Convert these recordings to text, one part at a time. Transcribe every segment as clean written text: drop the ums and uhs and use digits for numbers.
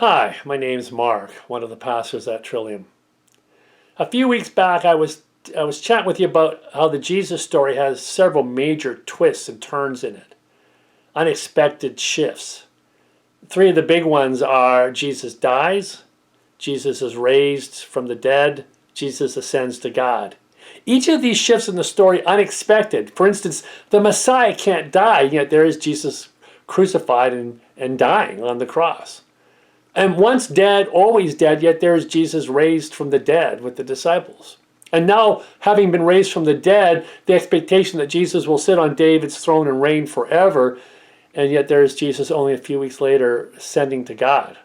Hi, my name's Mark, one of the pastors at Trillium. A few weeks back, I was chatting with you about how the Jesus story has several major twists and turns in it, unexpected shifts. Three of the big ones are Jesus dies, Jesus is raised from the dead, Jesus ascends to God. Each of these shifts in the story unexpected. For instance, the Messiah can't die, yet there is Jesus crucified and dying on the cross. And once dead, always dead, yet there is Jesus raised from the dead with the disciples. And now, having been raised from the dead, the expectation that Jesus will sit on David's throne and reign forever, and yet there is Jesus only a few weeks later ascending to God.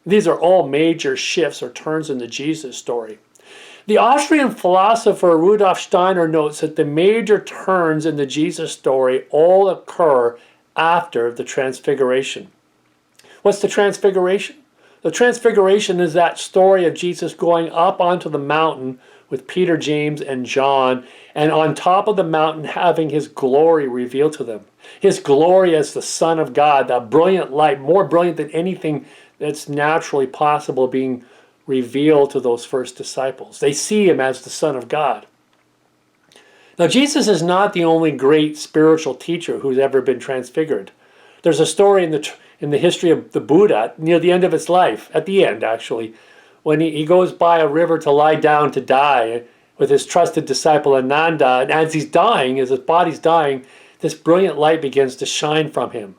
These are all major shifts or turns in the Jesus story. The Austrian philosopher Rudolf Steiner notes that the major turns in the Jesus story all occur after the Transfiguration. What's the Transfiguration? The Transfiguration is that story of Jesus going up onto the mountain with Peter, James, and John, and on top of the mountain having his glory revealed to them. His glory as the Son of God, that brilliant light, more brilliant than anything that's naturally possible, being revealed to those first disciples. They see him as the Son of God. Now, Jesus is not the only great spiritual teacher who's ever been transfigured. There's a story in the history of the Buddha near the end of his life, at the end actually, when he goes by a river to lie down to die with his trusted disciple Ananda, and as he's dying, as his body's dying, this brilliant light begins to shine from him.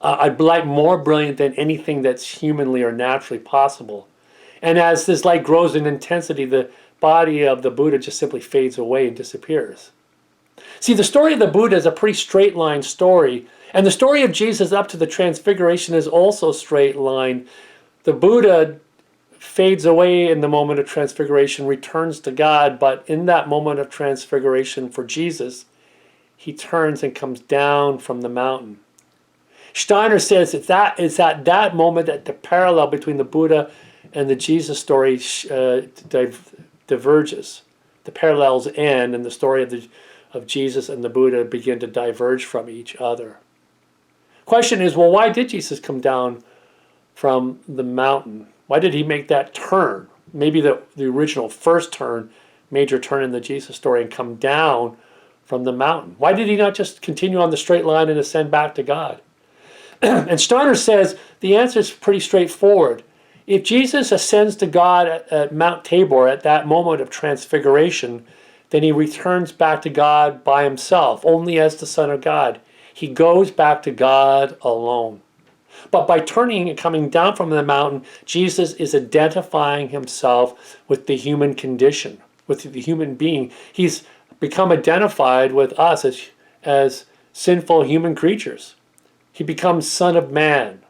A light more brilliant than anything that's humanly or naturally possible. And as this light grows in intensity, the body of the Buddha just simply fades away and disappears. See, the story of the Buddha is a pretty straight line story, and the story of Jesus up to the Transfiguration is also straight line. The Buddha fades away in the moment of Transfiguration, returns to God, but in that moment of Transfiguration for Jesus, he turns and comes down from the mountain. Steiner says it's at that moment that the parallel between the Buddha and the Jesus story diverges. The parallels end, and the story of Jesus and the Buddha begin to diverge from each other. Question is, well, why did Jesus come down from the mountain? Why did he make that turn? Maybe the original first turn, major turn in the Jesus story, and come down from the mountain. Why did he not just continue on the straight line and ascend back to God? And Steiner says the answer is pretty straightforward. If Jesus ascends to God at Mount Tabor at that moment of Transfiguration, then he returns back to God by himself, only as the Son of God. He goes back to God alone. But by turning and coming down from the mountain, Jesus is identifying himself with the human condition, with the human being. He's become identified with us as sinful human creatures. He becomes Son of Man.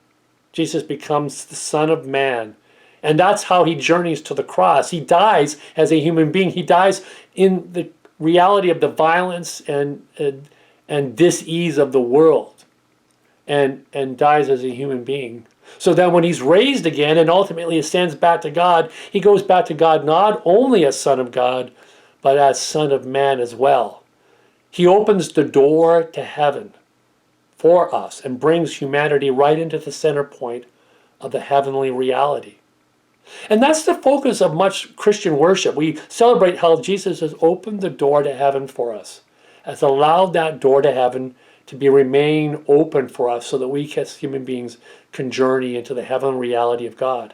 Jesus becomes the Son of Man. And that's how he journeys to the cross. He dies as a human being. He dies in the reality of the violence and dis-ease of the world, and dies as a human being. So then when he's raised again and ultimately ascends back to God, he goes back to God not only as Son of God, but as Son of Man as well. He opens the door to heaven for us and brings humanity right into the center point of the heavenly reality. And that's the focus of much Christian worship. We celebrate how Jesus has opened the door to heaven for us, has allowed that door to heaven to remain open for us so that we as human beings can journey into the heavenly reality of God.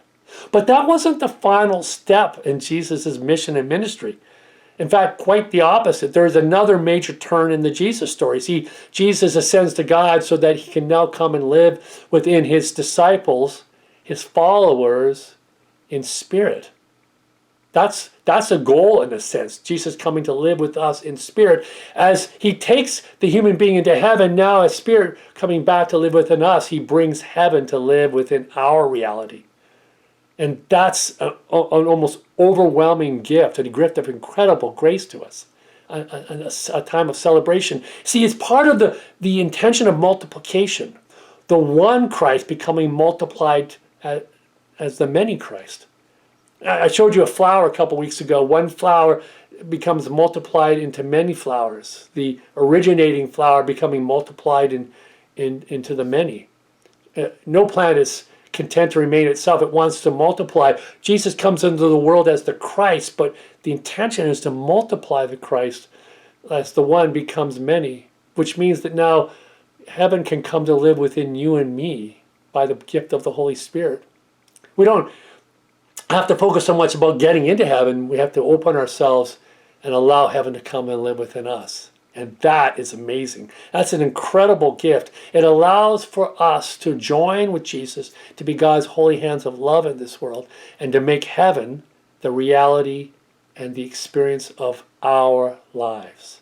But that wasn't the final step in Jesus' mission and ministry. In fact, quite the opposite. There is another major turn in the Jesus story. See, Jesus ascends to God so that he can now come and live within his disciples, his followers, in spirit. That's a goal in a sense. Jesus coming to live with us in spirit. As he takes the human being into heaven, now as spirit coming back to live within us, he brings heaven to live within our reality. And that's an almost overwhelming gift, a gift of incredible grace to us, a time of celebration. See, it's part of the intention of multiplication, the one Christ becoming multiplied as the many Christ. I showed you a flower a couple weeks ago. One flower becomes multiplied into many flowers, the originating flower becoming multiplied into the many. No plant is content to remain itself. It wants to multiply. Jesus comes into the world as the Christ, but the intention is to multiply the Christ as the one becomes many, which means that now heaven can come to live within you and me by the gift of the Holy Spirit. We don't have to focus so much about getting into heaven. We have to open ourselves and allow heaven to come and live within us. And that is amazing. That's an incredible gift. It allows for us to join with Jesus, to be God's holy hands of love in this world, and to make heaven the reality and the experience of our lives.